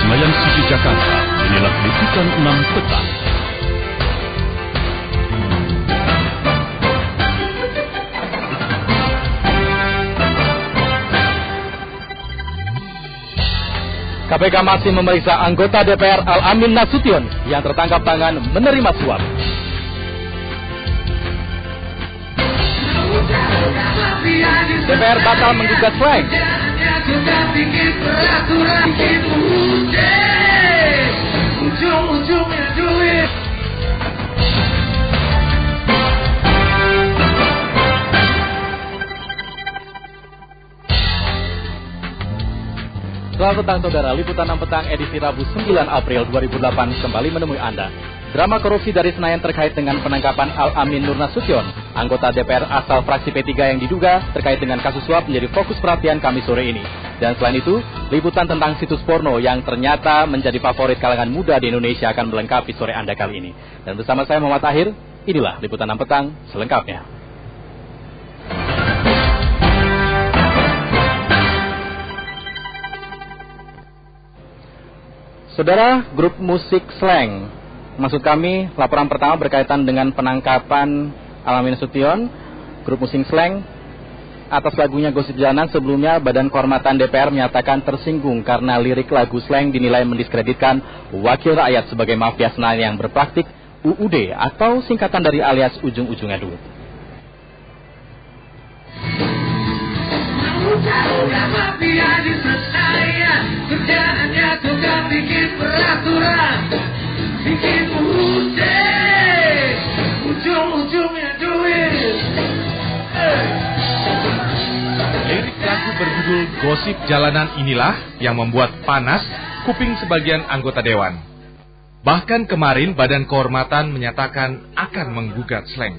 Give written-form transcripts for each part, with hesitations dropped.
Senayan City, Jakarta, inilah liputan 6 petang. KPK masih memeriksa anggota DPR Al-Amin Nasution yang tertangkap tangan menerima suap. DPR batal menggugat Slank. Selamat petang saudara, liputan 6 petang edisi Rabu 9 April 2008 kembali menemui Anda. Drama korupsi dari Senayan terkait dengan penangkapan Al-Amin Nur Nasution, anggota DPR asal fraksi P3 yang diduga terkait dengan kasus suap menjadi fokus perhatian kami sore ini. Dan selain itu, liputan tentang situs porno yang ternyata menjadi favorit kalangan muda di Indonesia akan melengkapi sore Anda kali ini. Dan bersama saya Muhammad Tahir, inilah liputan 6 petang selengkapnya. Saudara, grup musik Slank, maksud kami laporan pertama berkaitan dengan penangkapan Al-Amin Nasution. Grup musik Slank atas lagunya Gosip Jalanan. Sebelumnya Badan Kehormatan DPR menyatakan tersinggung karena lirik lagu Slank dinilai mendiskreditkan wakil rakyat sebagai mafia Senayan yang berpraktik UUD atau singkatan dari alias ujung-ujungnya duit. Udah mafia di Senayan, kerjaannya tukang bikin peraturan, bikin UUD, ujung-ujungnya duit. Lirik lagu berjudul Gosip Jalanan inilah yang membuat panas kuping sebagian anggota dewan. Bahkan kemarin Badan Kehormatan menyatakan akan menggugat Slank.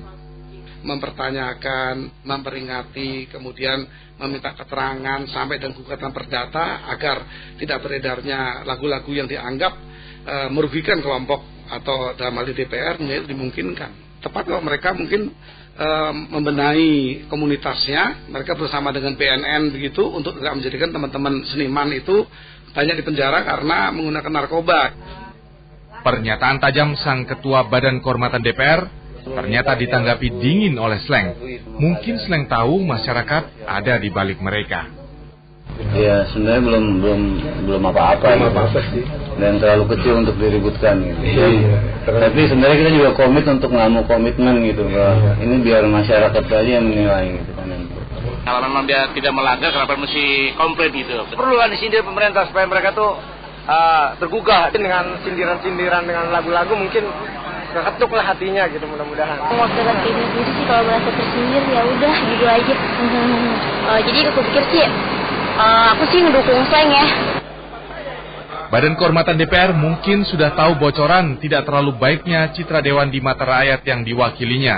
Mempertanyakan, memperingati, kemudian meminta keterangan sampai dan gugatan perdata agar tidak beredarnya lagu-lagu yang dianggap merugikan kelompok atau dalam hal DPR dimungkinkan. Tepat kalau mereka mungkin membenahi komunitasnya, mereka bersama dengan BNN begitu untuk tidak menjadikan teman-teman seniman itu banyak dipenjara karena menggunakan narkoba. Pernyataan tajam sang ketua Badan Kehormatan DPR ternyata ditanggapi dingin oleh Slank. Mungkin Slank tahu masyarakat ada di balik mereka. Ya sebenarnya belum apa-apa sih. Dan terlalu kecil untuk diributkan gitu. Iya. Tapi sebenarnya kita juga komit untuk ngamuk komitmen gitu. Ini biar masyarakat saja yang menilai gitu kan. Kalau memang dia tidak melanggar, kenapa mesti komplain gitu? Perlu kan disindir pemerintah supaya mereka tuh tergugah dengan sindiran-sindiran dengan lagu-lagu, mungkin ketuklah hatinya gitu, mudah-mudahan. Waktu rakyatnya sendiri sih kalau merasa tersindir ya udah gitu aja. Jadi aku pikir sih aku sih ngedukung Slank ya. Badan Kehormatan DPR mungkin sudah tahu bocoran tidak terlalu baiknya citra dewan di mata rakyat yang diwakilinya,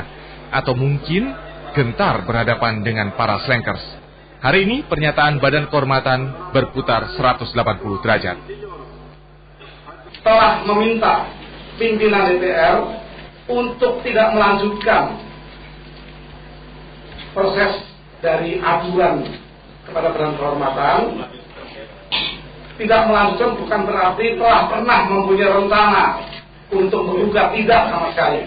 atau mungkin gentar berhadapan dengan para slankers. Hari ini pernyataan Badan Kehormatan berputar 180 derajat. Telah meminta pimpinan DPR untuk tidak melanjutkan proses dari aduan kepada Badan Kehormatan. Tidak melanjutkan bukan berarti telah pernah mempunyai rencana untuk menggugat, tidak sama sekali.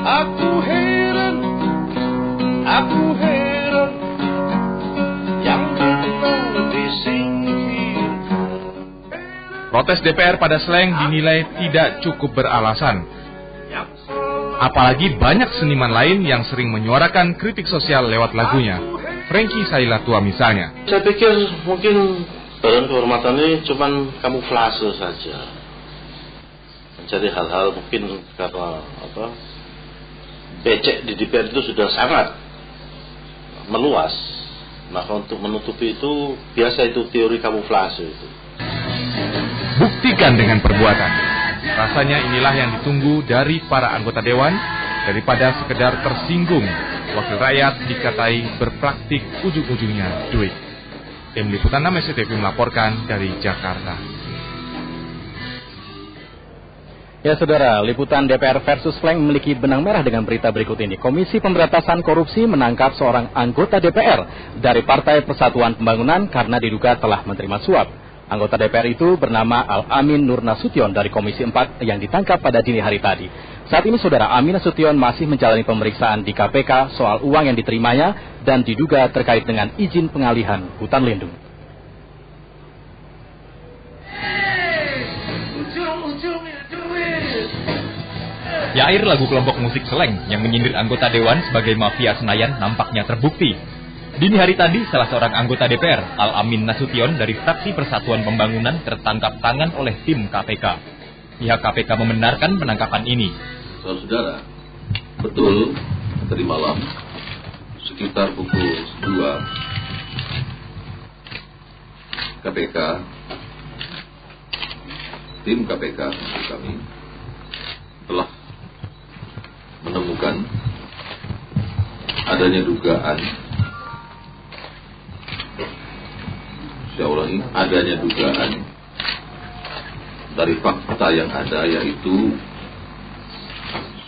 Aku heran yang benar disingkirkan. Protes DPR pada Slank dinilai tidak cukup beralasan. Apalagi banyak seniman lain yang sering menyuarakan kritik sosial lewat lagunya. Frankie Sailatua misalnya. Saya pikir mungkin Badan Kehormatan ini cuma kamuflase saja. Mencari hal-hal mungkin karena becek di DPR itu sudah sangat meluas. Maka untuk menutupi itu biasa itu teori kamuflase itu. Buktikan dengan perbuatan. Rasanya inilah yang ditunggu dari para anggota dewan daripada sekedar tersinggung wakil rakyat dikatai berpraktik ujung-ujungnya duit. Tim Liputan 6 SCTV melaporkan dari Jakarta. Ya saudara, liputan DPR versus Slank memiliki benang merah dengan berita berikut ini. Komisi Pemberantasan Korupsi menangkap seorang anggota DPR dari Partai Persatuan Pembangunan karena diduga telah menerima suap. Anggota DPR itu bernama Al-Amin Nur Nasution dari Komisi 4 yang ditangkap pada dini hari tadi. Saat ini Saudara Amin Nasution masih menjalani pemeriksaan di KPK soal uang yang diterimanya dan diduga terkait dengan izin pengalihan hutan lindung. Yair, lagu kelompok musik Seleng yang menyindir anggota Dewan sebagai mafia Senayan nampaknya terbukti. Dini hari tadi, salah seorang anggota DPR, Al-Amin Nasution dari fraksi Persatuan Pembangunan tertangkap tangan oleh tim KPK. Pihak KPK membenarkan penangkapan ini. Saudara, betul tadi malam sekitar pukul 2 KPK, tim KPK kami telah menemukan adanya dugaan, saya ulangi, adanya dugaan dari fakta yang ada, yaitu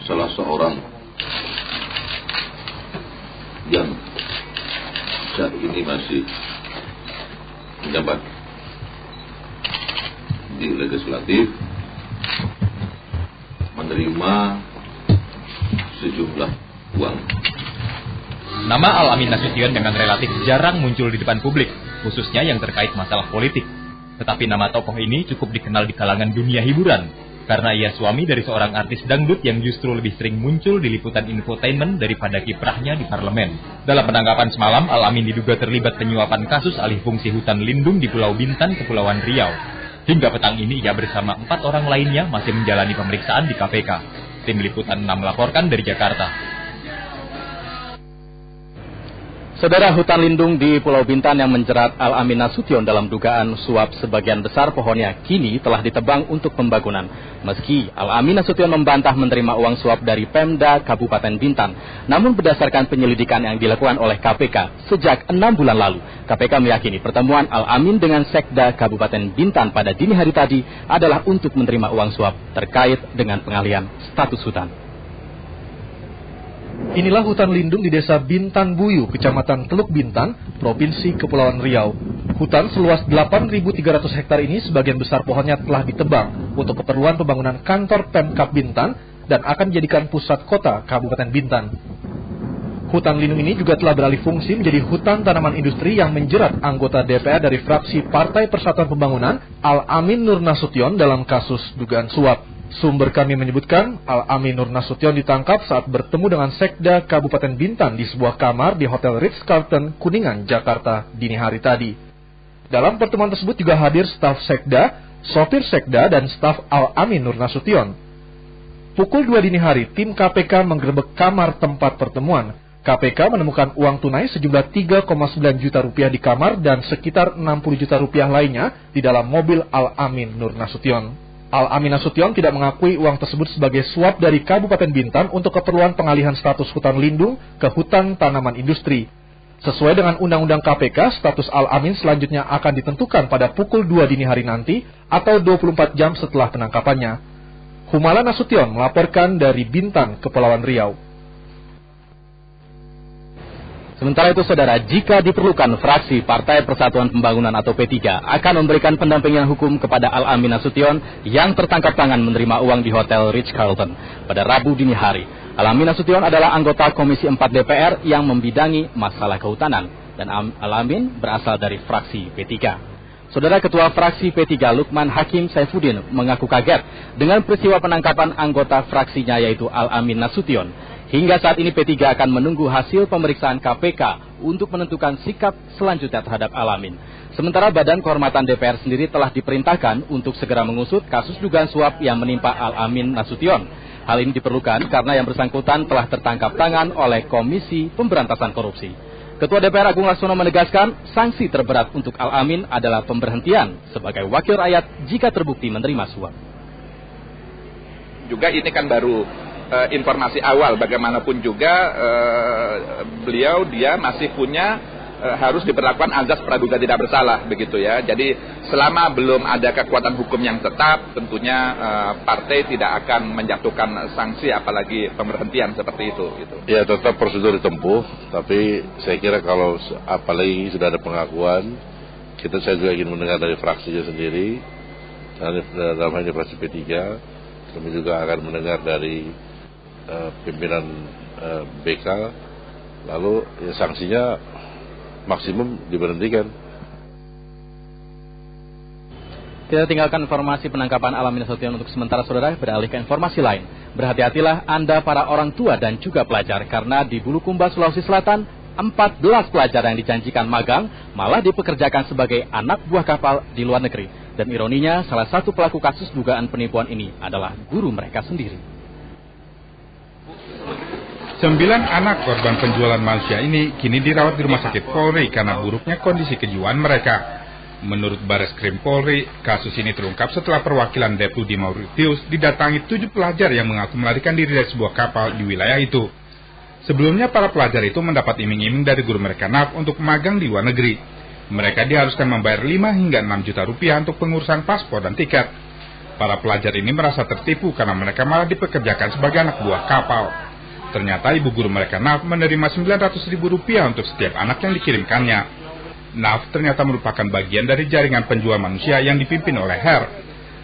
salah seorang yang saat ini masih menjabat di legislatif menerima sejumlah uang. Nama Al-Amin Nasution dengan relatif jarang muncul di depan publik, khususnya yang terkait masalah politik. Tetapi nama tokoh ini cukup dikenal di kalangan dunia hiburan, karena ia suami dari seorang artis dangdut yang justru lebih sering muncul di liputan infotainment daripada kiprahnya di parlemen. Dalam penangkapan semalam, Al-Amin diduga terlibat penyuapan kasus alih fungsi hutan lindung di Pulau Bintan, Kepulauan Riau. Hingga petang ini ia bersama 4 orang lainnya masih menjalani pemeriksaan di KPK. Tim Liputan 6 melaporkan dari Jakarta. Saudara, hutan lindung di Pulau Bintan yang menjerat Al-Amin Nasution dalam dugaan suap sebagian besar pohonnya kini telah ditebang untuk pembangunan. Meski Al-Amin Nasution membantah menerima uang suap dari Pemda Kabupaten Bintan, namun berdasarkan penyelidikan yang dilakukan oleh KPK sejak 6 bulan lalu, KPK meyakini pertemuan Al-Amin dengan Sekda Kabupaten Bintan pada dini hari tadi adalah untuk menerima uang suap terkait dengan pengalihan status hutan. Inilah hutan lindung di desa Bintan Buyu, Kecamatan Teluk Bintan, Provinsi Kepulauan Riau. Hutan seluas 8.300 hektar ini sebagian besar pohonnya telah ditebang untuk keperluan pembangunan kantor Pemkab Bintan dan akan dijadikan pusat kota Kabupaten Bintan. Hutan lindung ini juga telah beralih fungsi menjadi hutan tanaman industri yang menjerat anggota DPR dari fraksi Partai Persatuan Pembangunan, Al-Amin Nur Nasution dalam kasus dugaan suap. Sumber kami menyebutkan Al-Amin Nur Nasution ditangkap saat bertemu dengan Sekda Kabupaten Bintan di sebuah kamar di Hotel Ritz-Carlton, Kuningan, Jakarta dini hari tadi. Dalam pertemuan tersebut juga hadir staf Sekda, sopir Sekda, dan staf Al-Amin Nur Nasution. Pukul 2 dini hari, tim KPK menggerebek kamar tempat pertemuan. KPK menemukan uang tunai sejumlah 3,9 juta rupiah di kamar dan sekitar 60 juta rupiah lainnya di dalam mobil Al-Amin Nur Nasution. Al-Amin Nasution tidak mengakui uang tersebut sebagai suap dari Kabupaten Bintan untuk keperluan pengalihan status hutan lindung ke hutan tanaman industri. Sesuai dengan Undang-Undang KPK, status Al-Amin selanjutnya akan ditentukan pada pukul 2 dini hari nanti atau 24 jam setelah penangkapannya. Humala Nasution melaporkan dari Bintan, Kepulauan Riau. Sementara itu, Saudara, jika diperlukan, fraksi Partai Persatuan Pembangunan atau P3 akan memberikan pendampingan hukum kepada Al-Amin Nasution yang tertangkap tangan menerima uang di Hotel Ritz-Carlton pada Rabu dini hari. Al-Amin Nasution adalah anggota Komisi 4 DPR yang membidangi masalah kehutanan, dan Al-Amin berasal dari fraksi P3. Saudara, Ketua Fraksi P3 Lukman Hakim Saifuddin mengaku kaget dengan peristiwa penangkapan anggota fraksinya yaitu Al-Amin Nasution. Hingga saat ini P3 akan menunggu hasil pemeriksaan KPK untuk menentukan sikap selanjutnya terhadap Al-Amin. Sementara Badan Kehormatan DPR sendiri telah diperintahkan untuk segera mengusut kasus dugaan suap yang menimpa Al-Amin Nasution. Hal ini diperlukan karena yang bersangkutan telah tertangkap tangan oleh Komisi Pemberantasan Korupsi. Ketua DPR Agung Laksono menegaskan sanksi terberat untuk Al-Amin adalah pemberhentian sebagai wakil rakyat jika terbukti menerima suap. Juga ini kan baru informasi awal, bagaimanapun juga dia masih punya harus diberlakukan azas praduga tidak bersalah, begitu ya. Jadi selama belum ada kekuatan hukum yang tetap, tentunya partai tidak akan menjatuhkan sanksi apalagi pemberhentian seperti itu gitu. Ya, tetap prosedur ditempuh, tapi saya kira kalau apalagi sudah ada pengakuan, saya juga ingin mendengar dari fraksinya sendiri, dalam hal ini fraksi P3. Kami juga akan mendengar dari pimpinan BK, lalu ya, sanksinya maksimum diberhentikan. Kita tinggalkan informasi penangkapan Al-Amin Nasution untuk sementara, saudara, beralih ke informasi lain. Berhati-hatilah Anda para orang tua dan juga pelajar, karena di Bulukumba, Sulawesi Selatan, 14 pelajar yang dijanjikan magang malah dipekerjakan sebagai anak buah kapal di luar negeri. Dan ironinya, salah satu pelaku kasus dugaan penipuan ini adalah guru mereka sendiri. 9 anak korban penjualan manusia ini kini dirawat di Rumah Sakit Polri karena buruknya kondisi kejiwaan mereka. Menurut Bareskrim Polri, kasus ini terungkap setelah perwakilan Deputi Mauritius didatangi 7 pelajar yang mengaku melarikan diri dari sebuah kapal di wilayah itu. Sebelumnya para pelajar itu mendapat iming-iming dari guru mereka NAF untuk magang di luar negeri. Mereka diharuskan membayar 5 hingga 6 juta rupiah untuk pengurusan paspor dan tiket. Para pelajar ini merasa tertipu karena mereka malah dipekerjakan sebagai anak buah kapal. Ternyata ibu guru mereka NAF menerima 900 ribu rupiah untuk setiap anak yang dikirimkannya. NAF ternyata merupakan bagian dari jaringan penjual manusia yang dipimpin oleh Her.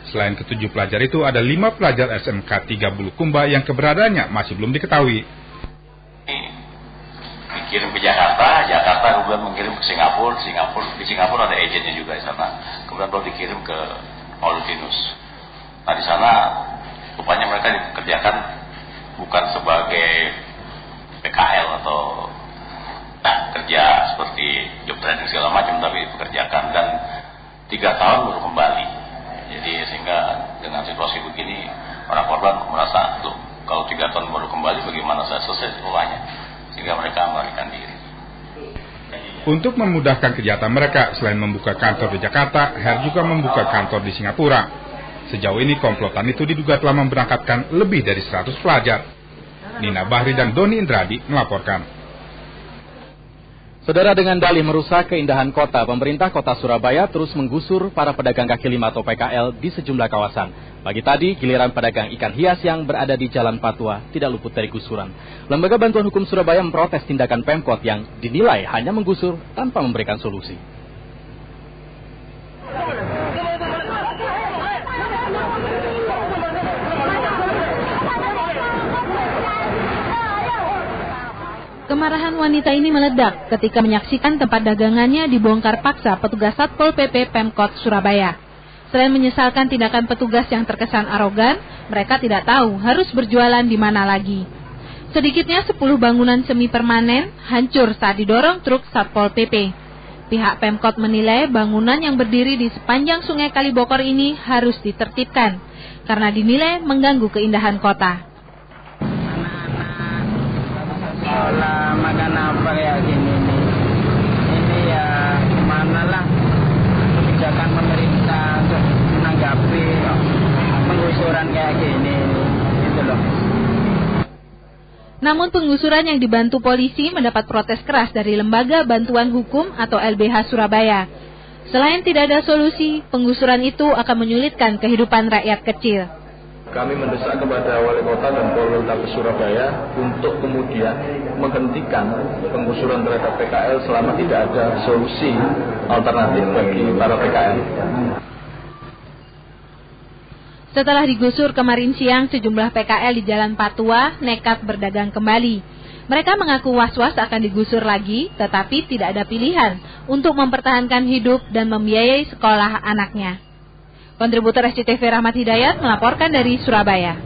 Selain ke-7 pelajar itu, ada 5 pelajar SMK 3 Bulukumba yang keberadaannya masih belum diketahui. Dikirim ke Jakarta, kemudian mengirim ke Singapura, di Singapura ada agennya juga di sana. Kemudian baru dikirim ke Mauritius. Nah di sana rupanya mereka dikerjakan bukan sebagai PKL atau kerja seperti job training segala macam, tapi dipekerjakan, dan 3 tahun baru kembali. Jadi sehingga dengan situasi begini para korban merasa, tuh kalau 3 tahun baru kembali bagaimana saya selesai semuanya, sehingga mereka melarikan diri. Untuk memudahkan kejahatan mereka, selain membuka kantor di Jakarta, Her juga membuka kantor di Singapura. Sejauh ini komplotan itu diduga telah memberangkatkan lebih dari 100 pelajar. Nina Bahri dan Doni Indradi melaporkan. Saudara, dengan dalih merusak keindahan kota, pemerintah kota Surabaya terus menggusur para pedagang kaki lima atau PKL di sejumlah kawasan. Pagi tadi, giliran pedagang ikan hias yang berada di Jalan Patua tidak luput dari gusuran. Lembaga Bantuan Hukum Surabaya memprotes tindakan Pemkot yang dinilai hanya menggusur tanpa memberikan solusi. Kemarahan wanita ini meledak ketika menyaksikan tempat dagangannya dibongkar paksa petugas Satpol PP Pemkot Surabaya. Selain menyesalkan tindakan petugas yang terkesan arogan, mereka tidak tahu harus berjualan di mana lagi. Sedikitnya 10 bangunan semi permanen hancur saat didorong truk Satpol PP. Pihak Pemkot menilai bangunan yang berdiri di sepanjang Sungai Kalibokor ini harus ditertibkan karena dinilai mengganggu keindahan kota. Olah makan apa kayak gini nih? Ini ya gimana lah kebijakan pemerintah untuk menanggapi penggusuran kayak gini, gitu loh. Namun penggusuran yang dibantu polisi mendapat protes keras dari Lembaga Bantuan Hukum atau LBH Surabaya. Selain tidak ada solusi, penggusuran itu akan menyulitkan kehidupan rakyat kecil. Kami mendesak kepada Wali Kota dan Polres Surabaya untuk kemudian menghentikan penggusuran terhadap PKL selama tidak ada solusi alternatif bagi para PKL. Setelah digusur kemarin siang, sejumlah PKL di Jalan Patua nekat berdagang kembali. Mereka mengaku was-was akan digusur lagi, tetapi tidak ada pilihan untuk mempertahankan hidup dan membiayai sekolah anaknya. Kontributor SCTV Rahmat Hidayat melaporkan dari Surabaya.